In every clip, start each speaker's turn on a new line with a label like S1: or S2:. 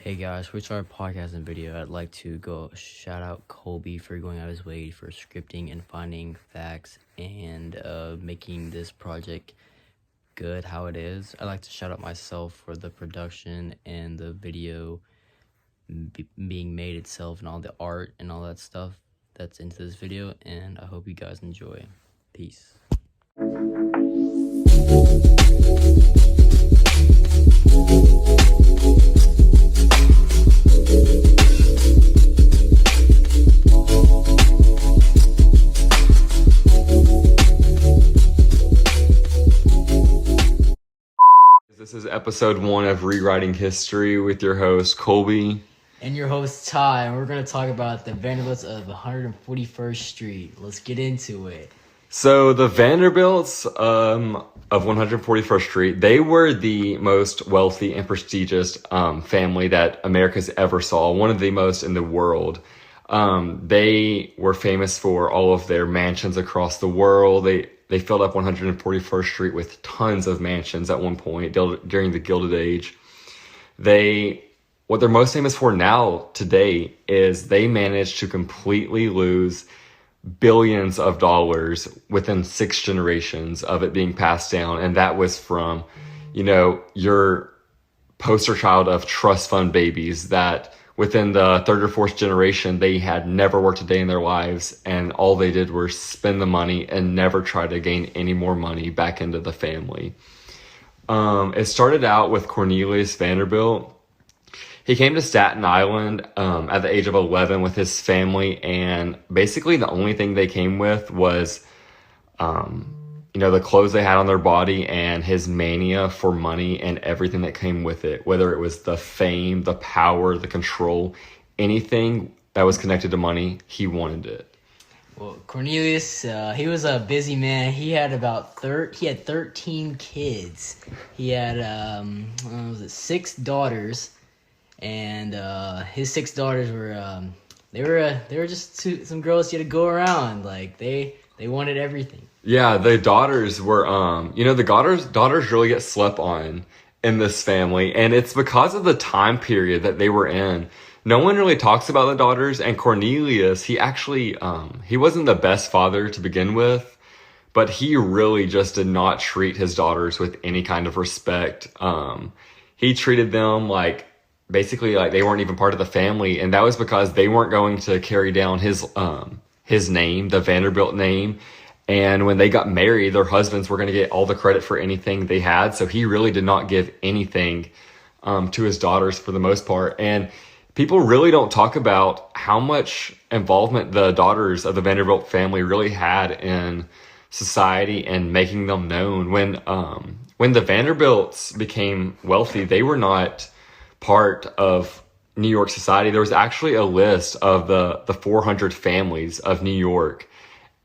S1: Hey guys, for our podcast and video, I'd like to go shout out Colby for going out of his way for scripting and finding facts and making this project good how it is. I'd like to shout out myself for the production and the video being made itself and all the art and all that stuff that's into this video, and I hope you guys enjoy. Peace.
S2: This is episode 1 of Rewriting History with your host, Colby.
S1: And your host, Ty, and we're going to talk about the Vanderbilts of 141st Street. Let's get into it.
S2: So the Vanderbilts of 141st Street, they were the most wealthy and prestigious family that America's ever saw, one of the most in the world. They were famous for all of their mansions across the world. They filled up 141st Street with tons of mansions at one point during the Gilded Age. What they're most famous for now today is they managed to completely lose billions of dollars within 6 generations of it being passed down. And that was from, your poster child of trust fund babies that within the 3rd or 4th generation, they had never worked a day in their lives, and all they did was spend the money and never try to gain any more money back into the family. It started out with Cornelius Vanderbilt. He came to Staten Island at the age of 11 with his family, and basically the only thing they came with was the clothes they had on their body and his mania for money and everything that came with it, whether it was the fame, the power, the control, anything that was connected to money, he wanted it.
S1: Well, Cornelius, he was a busy man. He had 13 kids. He had 6 daughters, and his 6 daughters were they were just some girls he had to go around. Like they wanted everything.
S2: Yeah, the daughters were, the daughters really get slept on in this family, and it's because of the time period that they were in. No one really talks about the daughters, and Cornelius, he actually, he wasn't the best father to begin with, but he really just did not treat his daughters with any kind of respect. He treated them basically like they weren't even part of the family, and that was because they weren't going to carry down his name, the Vanderbilt name. And when they got married, their husbands were going to get all the credit for anything they had. So he really did not give anything to his daughters for the most part. And people really don't talk about how much involvement the daughters of the Vanderbilt family really had in society and making them known. When the Vanderbilts became wealthy, they were not part of New York society. There was actually a list of the 400 families of New York.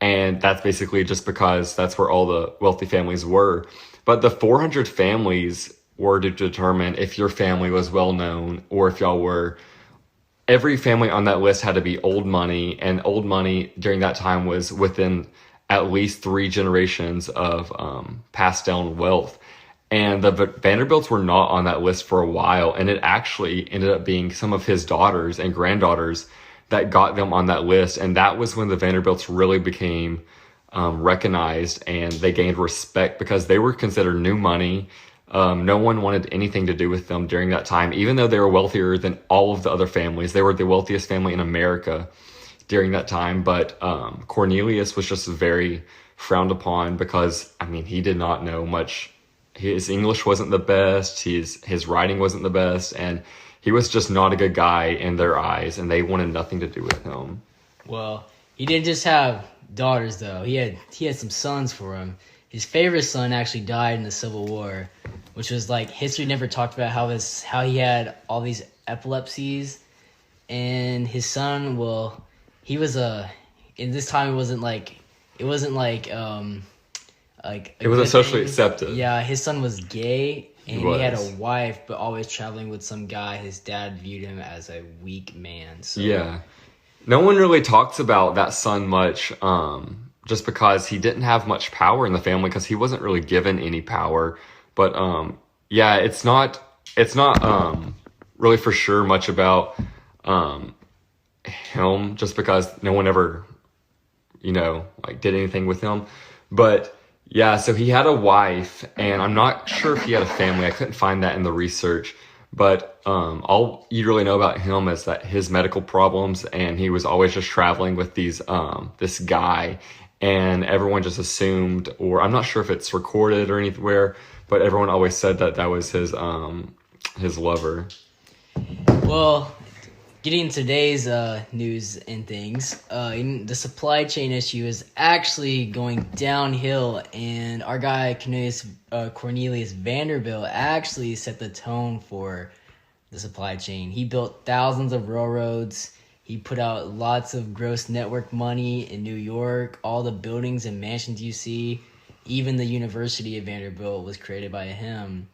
S2: And that's basically just because that's where all the wealthy families were. But the 400 families were to determine if your family was well known or if y'all were. Every family on that list had to be old money, and old money during that time was within at least 3 generations of passed down wealth. And the Vanderbilts were not on that list for a while, and it actually ended up being some of his daughters and granddaughters that got them on that list. And that was when the Vanderbilts really became recognized, and they gained respect because they were considered new money. No one wanted anything to do with them during that time, even though they were wealthier than all of the other families. They were the wealthiest family in America during that time. But Cornelius was just very frowned upon because, he did not know much. His English wasn't the best. His writing wasn't the best. And he was just not a good guy in their eyes, and they wanted nothing to do with him.
S1: Well, he didn't just have daughters, though. He had some sons for him. His favorite son actually died in the Civil War, which was history never talked about how he had all these epilepsies, and his son, he was in this time it wasn't
S2: socially accepted.
S1: Yeah, his son was gay. And he had a wife, but always traveling with some guy. His dad viewed him as a weak man. So. Yeah.
S2: No one really talks about that son much, just because he didn't have much power in the family because he wasn't really given any power. But, it's not really for sure much about him, just because no one ever, like did anything with him. But yeah, so he had a wife, and I'm not sure if he had a family. I couldn't find that in the research. But all you really know about him is that his medical problems, and he was always just traveling with this guy, and everyone just assumed, or I'm not sure if it's recorded or anywhere, but everyone always said that that was his lover.
S1: Well, getting into today's news and things, the supply chain issue is actually going downhill, and our guy Cornelius Vanderbilt actually set the tone for the supply chain. He built thousands of railroads. He put out lots of gross network money in New York. All the buildings and mansions you see, even the University of Vanderbilt was created by him.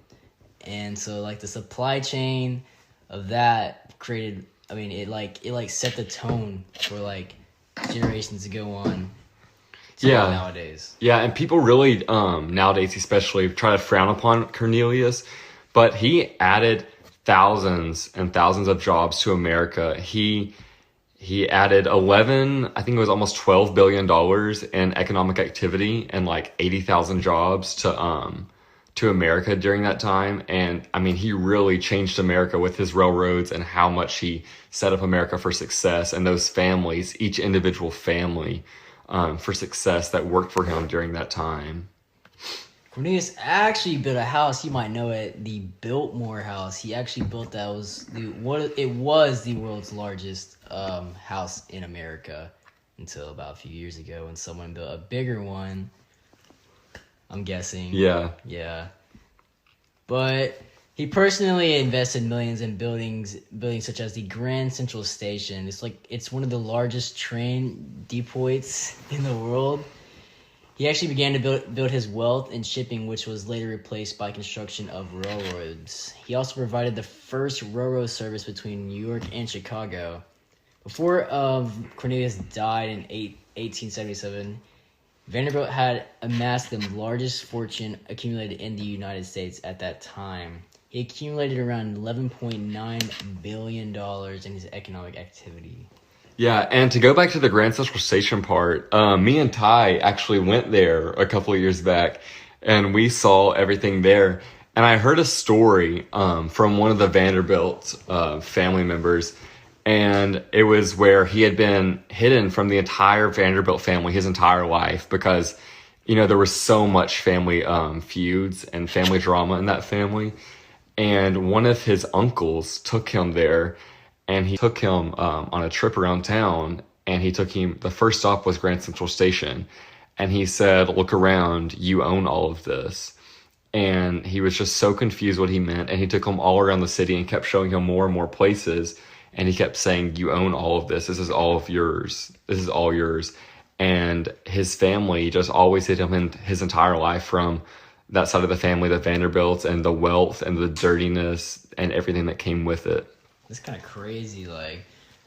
S1: And so, like, the supply chain of that created, it set the tone for, like, generations to go on. Nowadays.
S2: Yeah, and people really, nowadays especially, try to frown upon Cornelius, but he added thousands and thousands of jobs to America. He added I think it was almost $12 billion in economic activity and like 80,000 jobs to America during that time. And I mean, he really changed America with his railroads and how much he set up America for success, and those families, each individual family, for success that worked for him during that time.
S1: Cornelius actually built a house. You might know it, the Biltmore House. He actually built that. It was the world's largest house in America until about a few years ago, when someone built a bigger one, I'm guessing.
S2: Yeah.
S1: But he personally invested millions in buildings such as the Grand Central Station. It's one of the largest train depots in the world. He actually began to build his wealth in shipping, which was later replaced by construction of railroads. He also provided the first railroad service between New York and Chicago. Before Cornelius died in 1877, Vanderbilt had amassed the largest fortune accumulated in the United States at that time. He accumulated around $11.9 billion in his economic activity.
S2: Yeah, and to go back to the Grand Central Station part, me and Ty actually went there a couple of years back, and we saw everything there. And I heard a story from one of the Vanderbilt family members, and it was where he had been hidden from the entire Vanderbilt family his entire life because, there was so much family feuds and family drama in that family. And one of his uncles took him there, and he took him on a trip around town, and the first stop was Grand Central Station. And he said, "Look around, you own all of this." And he was just so confused what he meant. And he took him all around the city and kept showing him more and more places. And he kept saying, "You own all of this. This is all of yours. This is all yours." And his family just always hid him in his entire life, from that side of the family, the Vanderbilts, and the wealth and the dirtiness and everything that came with it.
S1: It's kind of crazy, like,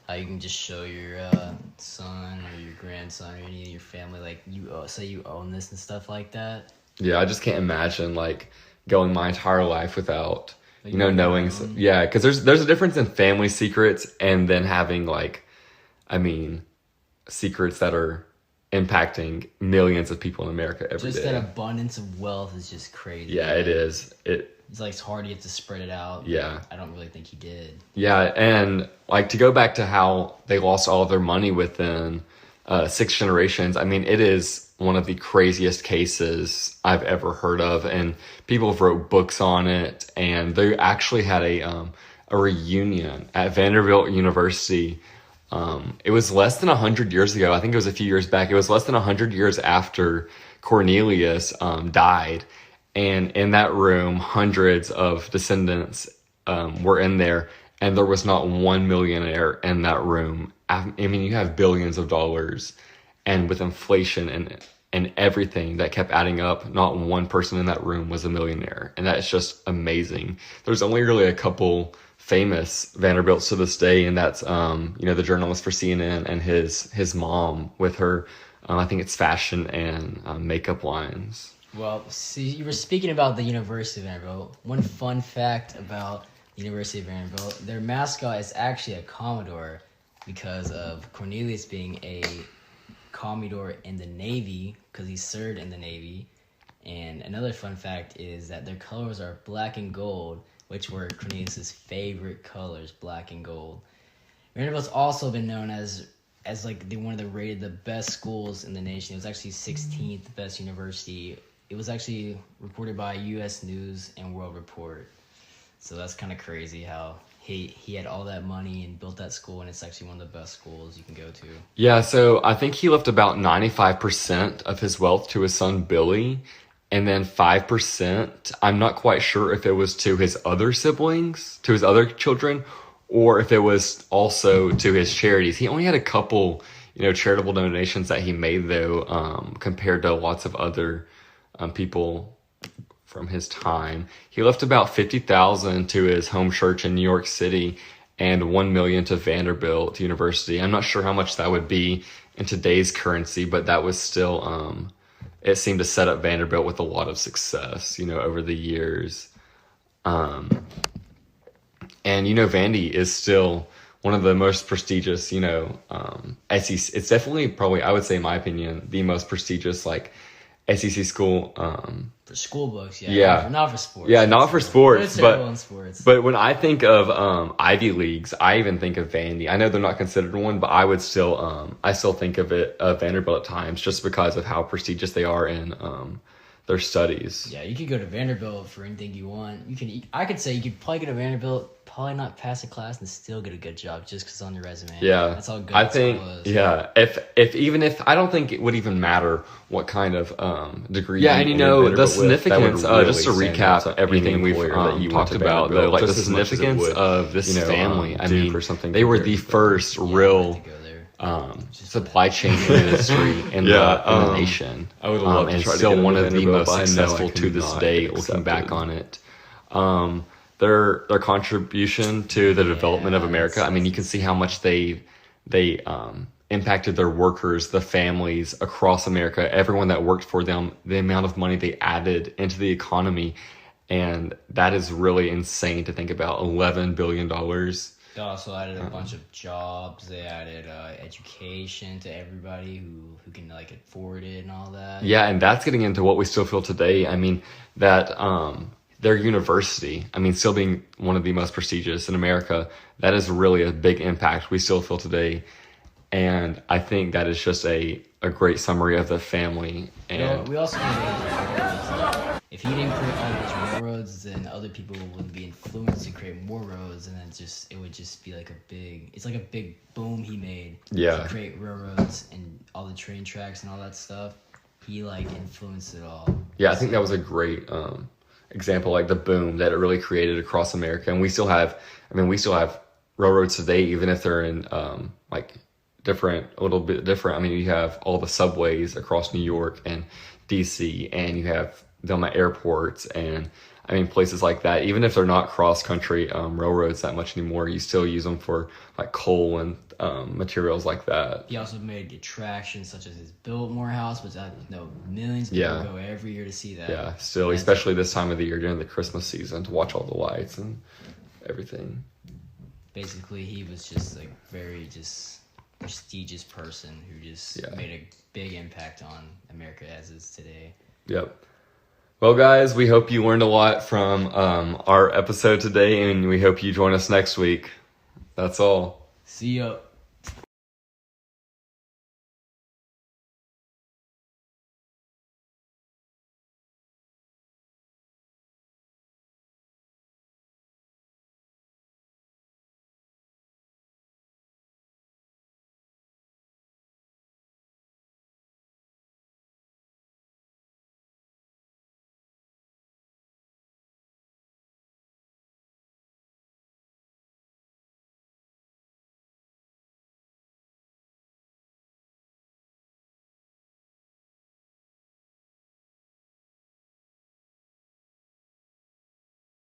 S1: how you can just show your son or your grandson or any of your family, like, say you own this and stuff like that.
S2: Yeah, I just can't imagine, like, going my entire life without, knowing. Yeah, because there's a difference in family secrets and then having, like, secrets that are impacting millions of people in America every day.
S1: Just that abundance of wealth is just crazy.
S2: Yeah, it is.
S1: It's hard to get to spread it out.
S2: Yeah.
S1: I don't really think he did.
S2: Yeah, and like to go back to how they lost all of their money within 6 generations, it is one of the craziest cases I've ever heard of, and people have wrote books on it, and they actually had a reunion at Vanderbilt University. It was less than 100 years ago. I think it was a few years back. It was less than 100 years after Cornelius died. And in that room, hundreds of descendants were in there, and there was not one millionaire in that room. You have billions of dollars, and with inflation and everything that kept adding up, not one person in that room was a millionaire. And that's just amazing. There's only really a couple famous Vanderbilts to this day, and that's the journalist for CNN and his mom with her I think it's fashion and makeup lines.
S1: Well, see, you were speaking about the University of Vanderbilt. One fun fact about University of Vanderbilt. Their mascot is actually a Commodore because of Cornelius being a Commodore in the Navy because he served in the Navy. And another fun fact is that their colors are black and gold, which were Cornelius's favorite colors, black and gold. Vanderbilt's also been known as like one of the rated the best schools in the nation. It was actually 16th best university. It was actually reported by U.S. News and World Report. So that's kind of crazy how he had all that money and built that school, and it's actually one of the best schools you can go to.
S2: Yeah, so I think he left about 95% of his wealth to his son Billy, and then 5%, I'm not quite sure if it was to his other siblings, to his other children, or if it was also to his charities. He only had a couple, charitable donations that he made, though, compared to lots of other people from his time. He left about $50,000 to his home church in New York City and $1 million to Vanderbilt University. I'm not sure how much that would be in today's currency, but that was still, it seemed to set up Vanderbilt with a lot of success, over the years. And, Vandy is still one of the most prestigious, SEC. It's definitely probably, I would say in my opinion, the most prestigious, SEC school.
S1: For school books, yeah.
S2: Yeah.
S1: Not for sports.
S2: Yeah, not for sports.
S1: Sports.
S2: But when I think of Ivy Leagues, I even think of Vandy. I know they're not considered one, but I would still, I still think of Vanderbilt at times just because of how prestigious they are in their studies.
S1: Yeah, you could go to Vanderbilt for anything you want. I could say you could probably go to Vanderbilt, probably not pass a class and still get a good job just because on your resume.
S2: Yeah,
S1: that's how good
S2: I think.
S1: Is.
S2: Yeah, if I don't think it would even matter what kind of degree.
S1: Yeah,
S2: and the significance. Really just to recap everything we've talked about, though, the significance of this family. I mean, they were the first real supply chain industry in the nation.
S3: I would love to
S2: and
S3: try to
S2: still
S3: get
S2: one
S3: into
S2: of the
S3: Vanderbilt,
S2: most
S3: but I know
S2: successful
S3: I
S2: to this
S3: cannot
S2: day.
S3: get
S2: Looking back
S3: accepted.
S2: on it, their contribution to the development of America. I mean, you can see how much they impacted their workers, the families across America, everyone that worked for them, the amount of money they added into the economy, and that is really insane to think about. $11 billion.
S1: They also added a bunch of jobs. They added education to everybody who can afford it and all that.
S2: Yeah, and that's getting into what we still feel today. I mean, that their university, still being one of the most prestigious in America, that is really a big impact we still feel today. And I think that is just a great summary of the family. And
S1: we also if he didn't create all those railroads, then other people would be influenced to create more roads, and then it would just be it's like a big boom he made.
S2: Yeah.
S1: To create railroads and all the train tracks and all that stuff. He influenced it all.
S2: Yeah, I think that was a great example, the boom that it really created across America. And we still have railroads today, even if they're in a little bit different. You have all the subways across New York and DC, and you have them at airports and places like that. Even if they're not cross-country railroads that much anymore, you still use them for coal and materials like that.
S1: He also made attractions such as his Biltmore House, which I know millions of people go every year to see that.
S2: Yeah, still, especially this time of the year during the Christmas season to watch all the lights and everything.
S1: Basically, he was just very just prestigious person who just made a big impact on America as is today.
S2: Yep. Well, guys, we hope you learned a lot from our episode today, and we hope you join us next week. That's all.
S1: See ya.